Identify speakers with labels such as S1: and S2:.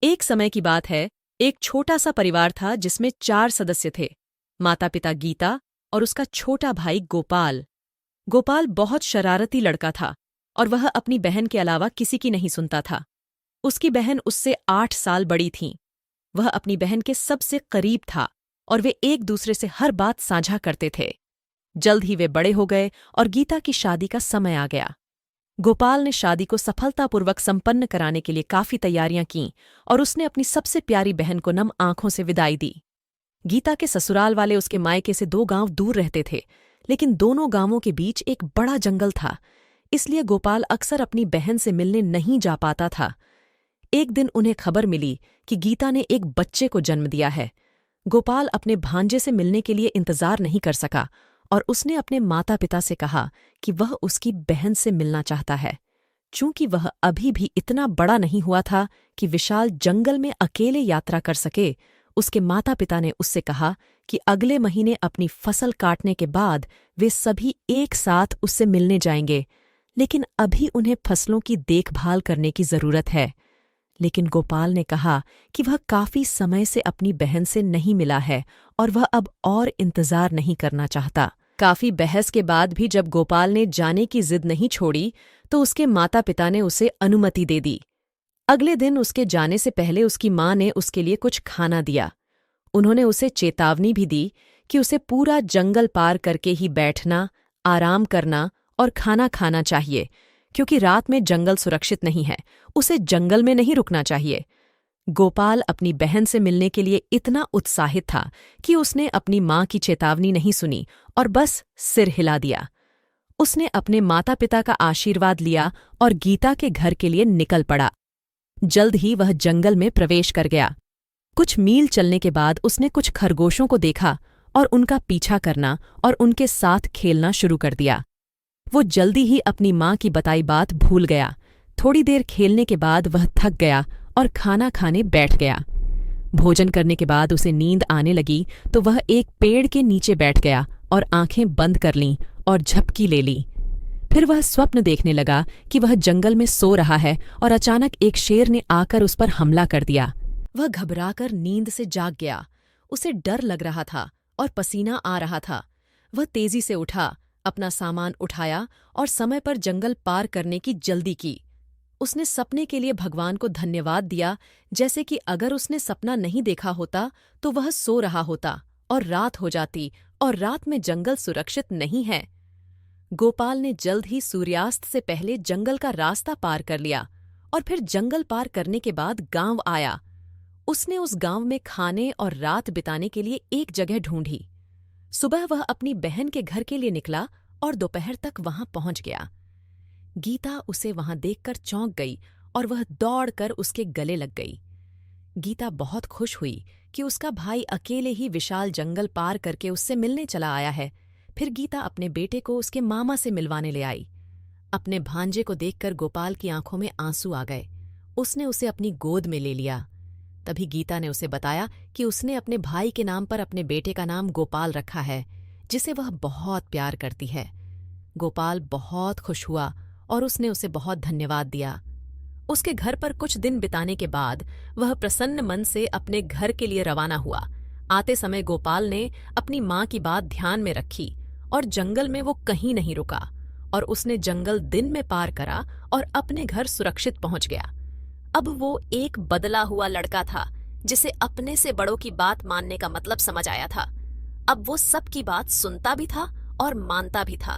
S1: एक समय की बात है, एक छोटा सा परिवार था जिसमें 4 सदस्य थे। माता पिता गीता और उसका छोटा भाई गोपाल। गोपाल बहुत शरारती लड़का था और वह अपनी बहन के अलावा किसी की नहीं सुनता था। उसकी बहन उससे 8 साल बड़ी थी। वह अपनी बहन के सबसे करीब था और वे एक दूसरे से हर बात साझा करते थे। जल्द ही वे बड़े हो गए और गीता की शादी का समय आ गया। गोपाल ने शादी को सफलतापूर्वक संपन्न कराने के लिए काफी तैयारियां कीं और उसने अपनी सबसे प्यारी बहन को नम आंखों से विदाई दी। गीता के ससुराल वाले उसके मायके से 2 गांव दूर रहते थे, लेकिन दोनों गांवों के बीच एक बड़ा जंगल था, इसलिए गोपाल अक्सर अपनी बहन से मिलने नहीं जा पाता था। एक दिन उन्हें खबर मिली कि गीता ने एक बच्चे को जन्म दिया है। गोपाल अपने भांजे से मिलने के लिए इंतजार नहीं कर सका और उसने अपने माता पिता से कहा कि वह उसकी बहन से मिलना चाहता है। चूंकि वह अभी भी इतना बड़ा नहीं हुआ था कि विशाल जंगल में अकेले यात्रा कर सके, उसके माता पिता ने उससे कहा कि अगले महीने अपनी फसल काटने के बाद वे सभी एक साथ उससे मिलने जाएंगे, लेकिन अभी उन्हें फसलों की देखभाल करने की जरूरत है। लेकिन गोपाल ने कहा कि वह काफी समय से अपनी बहन से नहीं मिला है और वह अब और इंतजार नहीं करना चाहता। काफी बहस के बाद भी जब गोपाल ने जाने की जिद नहीं छोड़ी, तो उसके माता पिता ने उसे अनुमति दे दी। अगले दिन उसके जाने से पहले उसकी माँ ने उसके लिए कुछ खाना दिया। उन्होंने उसे चेतावनी भी दी कि उसे पूरा जंगल पार करके ही बैठना, आराम करना और खाना खाना चाहिए, क्योंकि रात में जंगल सुरक्षित नहीं है, उसे जंगल में नहीं रुकना चाहिए। गोपाल अपनी बहन से मिलने के लिए इतना उत्साहित था कि उसने अपनी माँ की चेतावनी नहीं सुनी और बस सिर हिला दिया। उसने अपने माता पिता का आशीर्वाद लिया और गीता के घर के लिए निकल पड़ा। जल्द ही वह जंगल में प्रवेश कर गया। कुछ मील चलने के बाद उसने कुछ खरगोशों को देखा और उनका पीछा करना और उनके साथ खेलना शुरू कर दिया। वो जल्दी ही अपनी माँ की बताई बात भूल गया। थोड़ी देर खेलने के बाद वह थक गया और खाना खाने बैठ गया। भोजन करने के बाद उसे नींद आने लगी तो वह एक पेड़ के नीचे बैठ गया और आंखें बंद कर लीं और झपकी ले ली। फिर वह स्वप्न देखने लगा कि वह जंगल में सो रहा है और अचानक एक शेर ने आकर उस पर हमला कर दिया। वह घबराकर नींद से जाग गया। उसे डर लग रहा था और पसीना आ रहा था। वह तेजी से उठा, अपना सामान उठाया और समय पर जंगल पार करने की जल्दी की। उसने सपने के लिए भगवान को धन्यवाद दिया, जैसे कि अगर उसने सपना नहीं देखा होता तो वह सो रहा होता और रात हो जाती, और रात में जंगल सुरक्षित नहीं है। गोपाल ने जल्द ही सूर्यास्त से पहले जंगल का रास्ता पार कर लिया और फिर जंगल पार करने के बाद गांव आया। उसने उस गांव में खाने और रात बिताने के लिए एक जगह ढूंढी। सुबह वह अपनी बहन के घर के लिए निकला और दोपहर तक वहां पहुंच गया। गीता उसे वहां देखकर चौंक गई और वह दौड़कर उसके गले लग गई। गीता बहुत खुश हुई कि उसका भाई अकेले ही विशाल जंगल पार करके उससे मिलने चला आया है। फिर गीता अपने बेटे को उसके मामा से मिलवाने ले आई। अपने भांजे को देखकर गोपाल की आंखों में आंसू आ गए। उसने उसे अपनी गोद में ले लिया। तभी गीता ने उसे बताया कि उसने अपने भाई के नाम पर अपने बेटे का नाम गोपाल रखा है, जिसे वह बहुत प्यार करती है। गोपाल बहुत खुश हुआ और उसने उसे बहुत धन्यवाद दिया। उसके घर पर कुछ दिन बिताने के बाद वह प्रसन्न मन से अपने घर के लिए रवाना हुआ। आते समय गोपाल ने अपनी माँ की बात ध्यान में रखी और जंगल में वो कहीं नहीं रुका और उसने जंगल दिन में पार करा और अपने घर सुरक्षित पहुंच गया। अब वो एक बदला हुआ लड़का था, जिसे अपने से बड़ों की बात मानने का मतलब समझ आया था। अब वो सबकी बात सुनता भी था और मानता भी था।